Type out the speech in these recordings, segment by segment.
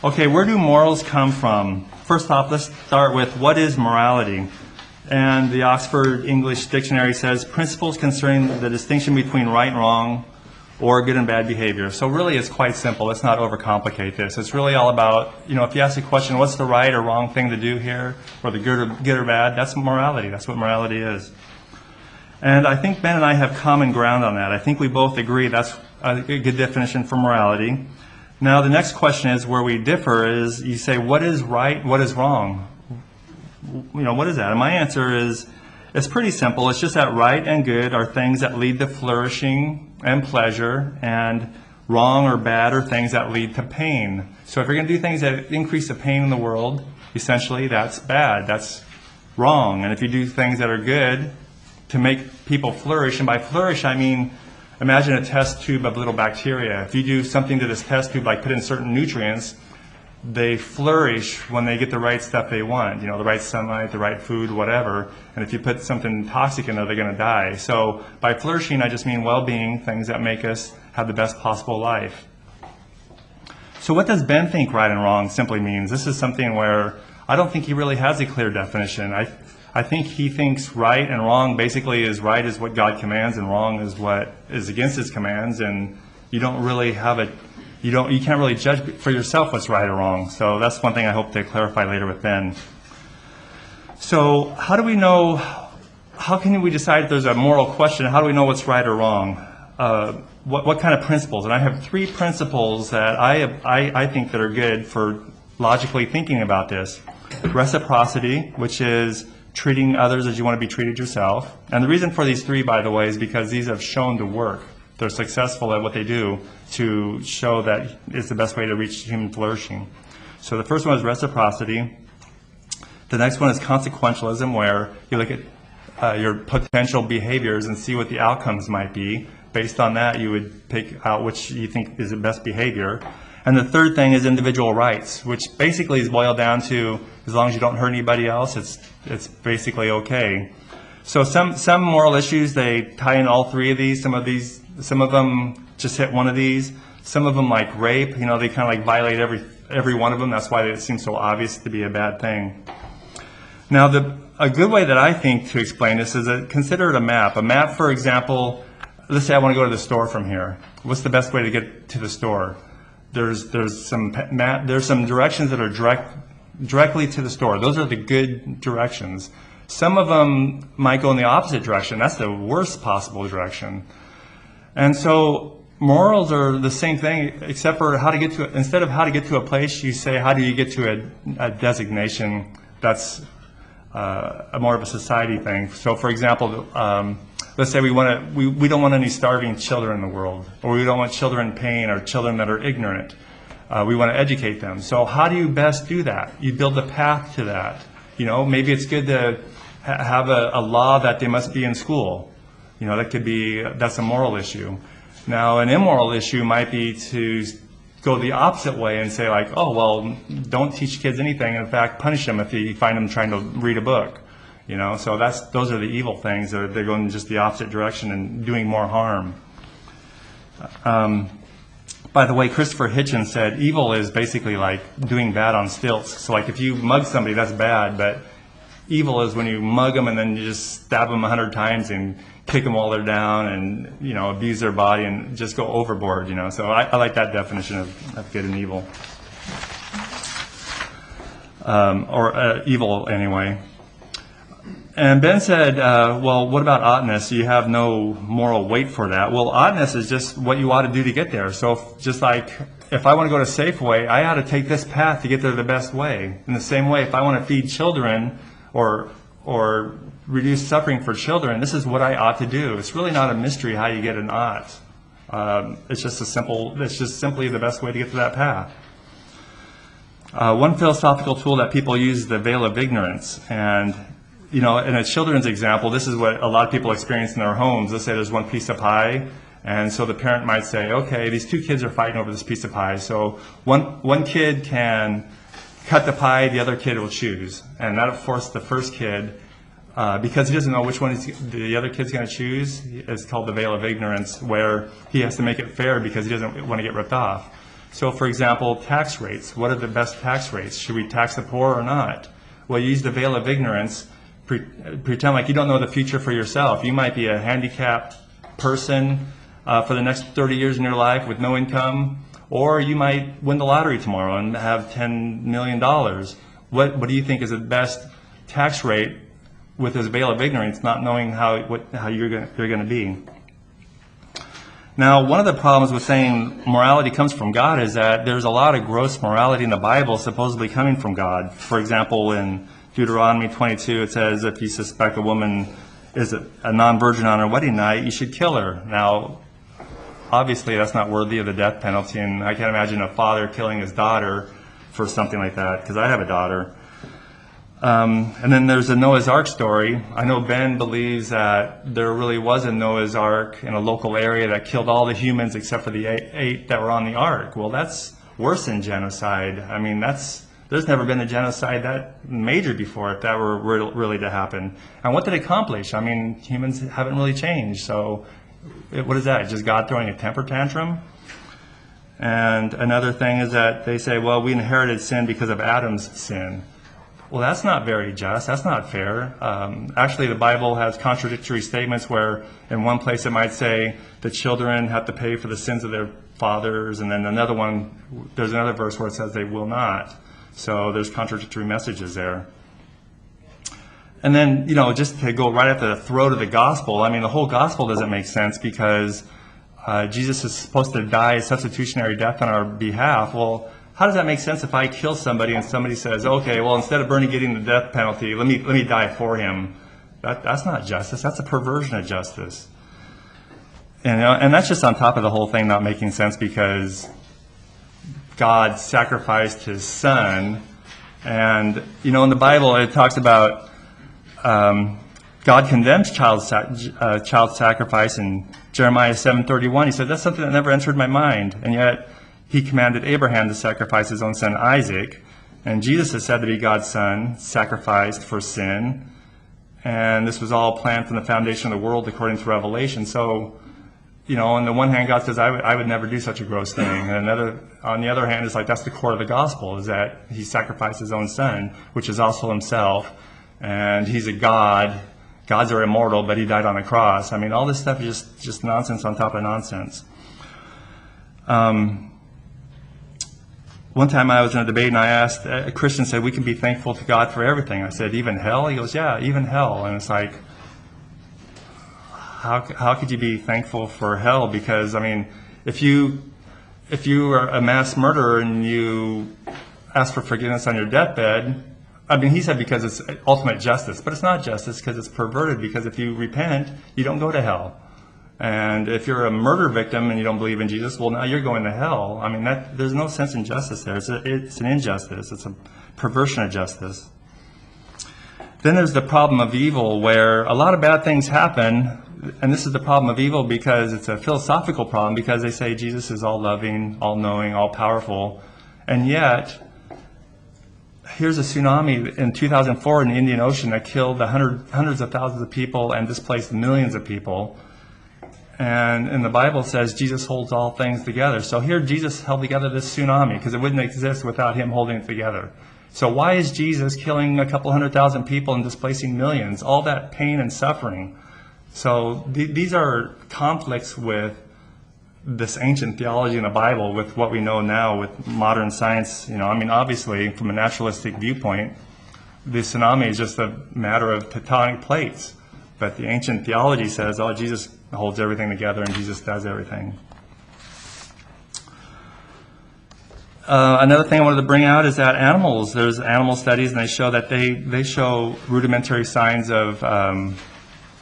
Okay, where do morals come from? First off, let's start with what is morality? And the Oxford English Dictionary says principles concerning the distinction between right and wrong or good and bad behavior. So really it's quite simple. Let's not overcomplicate this. It's really all about, if you ask a question, what's the right or wrong thing to do here, or the good or bad, that's morality. That's what morality is. And I think Ben and I have common ground on that. I think we both agree that's a good definition for morality. Now the next question is where we differ is you say, what is right, what is wrong? What is that? And my answer is, it's pretty simple. It's just that right and good are things that lead to flourishing and pleasure, and wrong or bad are things that lead to pain. So if you're going to do things that increase the pain in the world, essentially that's bad, that's wrong. And if you do things that are good to make people flourish, and by flourish I mean, imagine a test tube of little bacteria. If you do something to this test tube, like put in certain nutrients, they flourish when they get the right stuff they want, the right sunlight, the right food, whatever. And if you put something toxic in there, they're going to die. So by flourishing, I just mean well-being, things that make us have the best possible life. So what does Ben think right and wrong simply means? This is something where I don't think he really has a clear definition. I think he thinks right and wrong basically is right is what God commands and wrong is what is against his commands, and you don't really have a you can't really judge for yourself what's right or wrong. So that's one thing I hope to clarify later with Ben. So how do we know, how can we decide if there's a moral question? How do we know what's right or wrong? What kind of principles? And I have 3 principles that I think that are good for logically thinking about this. Reciprocity, which is treating others as you want to be treated yourself. And the reason for these 3, by the way, is because these have shown to work. They're successful at what they do to show that it's the best way to reach human flourishing. So the first one is reciprocity. The next one is consequentialism, where you look at your potential behaviors and see what the outcomes might be. Based on that, you would pick out which you think is the best behavior. And the third thing is individual rights, which basically is boiled down to as long as you don't hurt anybody else, it's basically okay. So some moral issues, they tie in all 3 of these. Some of them just hit one of these. Some of them, like rape, they kind of like violate every one of them. That's why it seems so obvious to be a bad thing. Now, a good way that I think to explain this is consider it a map. A map, for example, let's say I want to go to the store from here. What's the best way to get to the store? There's some directions that are directly to the store. Those are the good directions. Some of them might go in the opposite direction. That's the worst possible direction. And so morals are the same thing, except for how to get to it. Instead of how to get to a place, you say how do you get to a designation. That's more of a society thing. So for example, let's say we don't want any starving children in the world, or we don't want children in pain or children that are ignorant. We want to educate them. So how do you best do that? You build a path to that. Maybe it's good to have a law that they must be in school. That's a moral issue. Now, an immoral issue might be to go the opposite way and say like, oh, well, don't teach kids anything. In fact, punish them if you find them trying to read a book. So those are the evil things. They're going just the opposite direction and doing more harm. By the way, Christopher Hitchens said evil is basically like doing bad on stilts. So like if you mug somebody, that's bad, but evil is when you mug them and then you just stab them 100 times and kick them while they're down and, abuse their body and just go overboard, So I like that definition of good and evil. Or evil anyway. And Ben said, well, what about oughtness? You have no moral weight for that. Well, oughtness is just what you ought to do to get there. So just like if I want to go to Safeway, I ought to take this path to get there the best way. In the same way, if I want to feed children or reduce suffering for children, this is what I ought to do. It's really not a mystery how you get an ought. It's just simply the best way to get to that path. One philosophical tool that people use is the veil of ignorance. And in a children's example, this is what a lot of people experience in their homes. Let's say there's one piece of pie, and so the parent might say, okay, these 2 kids are fighting over this piece of pie. So one kid can cut the pie, the other kid will choose. And that'll force the first kid, because he doesn't know which one the other kid's going to choose. It's called the veil of ignorance, where he has to make it fair because he doesn't want to get ripped off. So, for example, tax rates. What are the best tax rates? Should we tax the poor or not? Well, you use the veil of ignorance, pretend like you don't know the future for yourself. You might be a handicapped person for the next 30 years in your life with no income, or you might win the lottery tomorrow and have $10 million. What do you think is the best tax rate with this veil of ignorance, not knowing how you're going to be? Now, one of the problems with saying morality comes from God is that there's a lot of gross morality in the Bible supposedly coming from God. For example, in Deuteronomy 22, it says if you suspect a woman is a non-virgin on her wedding night, you should kill her. Now, obviously, that's not worthy of the death penalty, and I can't imagine a father killing his daughter for something like that, because I have a daughter. And then there's the Noah's Ark story. I know Ben believes that there really was a Noah's Ark in a local area that killed all the humans except for the eight that were on the ark. Well, that's worse than genocide. I mean, there's never been a genocide that major before if that were really to happen. And what did it accomplish? I mean, humans haven't really changed. So what is that? Just God throwing a temper tantrum? And another thing is that they say, well, we inherited sin because of Adam's sin. Well, that's not very just. That's not fair. Actually, the Bible has contradictory statements where in one place it might say the children have to pay for the sins of their fathers, and then there's another verse where it says they will not. So there's contradictory messages there. And then, just to go right at the throat of the gospel, I mean, the whole gospel doesn't make sense because Jesus is supposed to die a substitutionary death on our behalf. Well, how does that make sense if I kill somebody and somebody says, okay, well, instead of Bernie getting the death penalty, let me die for him? That's not justice. That's a perversion of justice. And that's just on top of the whole thing not making sense because God sacrificed his son. And, in the Bible, it talks about God condemns child sacrifice in Jeremiah 7:31. He said, that's something that never entered my mind. And yet, he commanded Abraham to sacrifice his own son Isaac. And Jesus is said to be God's son, sacrificed for sin. And this was all planned from the foundation of the world according to Revelation. So, on the one hand, God says, I would never do such a gross thing. And on the other hand, it's like that's the core of the gospel, is that he sacrificed his own son, which is also himself. And he's a God. Gods are immortal, but he died on a cross. I mean, all this stuff is just nonsense on top of nonsense. One time I was in a debate and I asked, a Christian said, we can be thankful to God for everything. I said, even hell? He goes, yeah, even hell. And it's like, how could you be thankful for hell? Because, I mean, if you are a mass murderer and you ask for forgiveness on your deathbed, I mean, he said because it's ultimate justice. But it's not justice because it's perverted, because if you repent, you don't go to hell. And if you're a murder victim and you don't believe in Jesus, well, now you're going to hell. I mean, there's no sense in justice there. It's an injustice. It's a perversion of justice. Then there's the problem of evil, where a lot of bad things happen. And this is the problem of evil because it's a philosophical problem, because they say Jesus is all-loving, all-knowing, all-powerful. And yet, here's a tsunami in 2004 in the Indian Ocean that killed hundreds of thousands of people and displaced millions of people. And the Bible says Jesus holds all things together. So here Jesus held together this tsunami because it wouldn't exist without him holding it together. So why is Jesus killing a couple 100,000 people and displacing millions? All that pain and suffering. So these are conflicts with this ancient theology in the Bible with what we know now with modern science. I mean, obviously, from a naturalistic viewpoint, the tsunami is just a matter of tectonic plates. But the ancient theology says, oh, Jesus holds everything together and Jesus does everything. Another thing I wanted to bring out is that there's animal studies, and they show that they show rudimentary signs of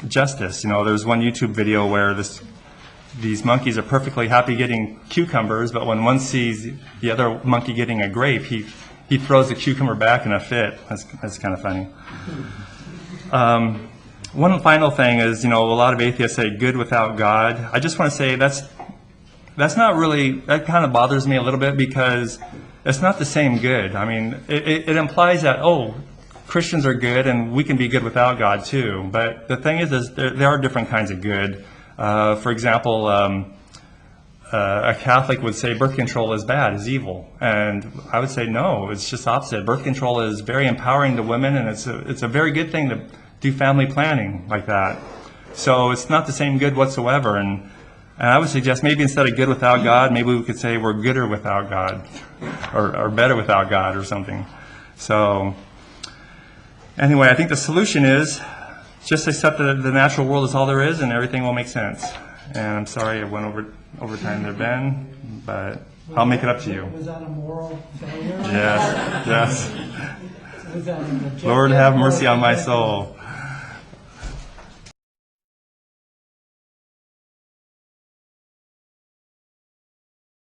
justice. There's one YouTube video where these monkeys are perfectly happy getting cucumbers, but when one sees the other monkey getting a grape, he throws the cucumber back in a fit. That's kind of funny. One final thing is, a lot of atheists say good without God. I just want to say that's not really, that kind of bothers me a little bit, because it's not the same good. I mean, it implies that, Christians are good and we can be good without God too. But the thing is there are different kinds of good. For example, a Catholic would say birth control is bad, is evil. And I would say no, it's just opposite. Birth control is very empowering to women, and it's a very good thing to do family planning like that. So it's not the same good whatsoever. And I would suggest maybe instead of good without God, maybe we could say we're gooder without God, or better without God or something. So anyway, I think the solution is just accept that the natural world is all there is and everything will make sense. And I'm sorry I went over time there, Ben, but I'll make it up to you. Was that a moral failure? Yes, yes. Was that an objective? Lord have mercy on my soul.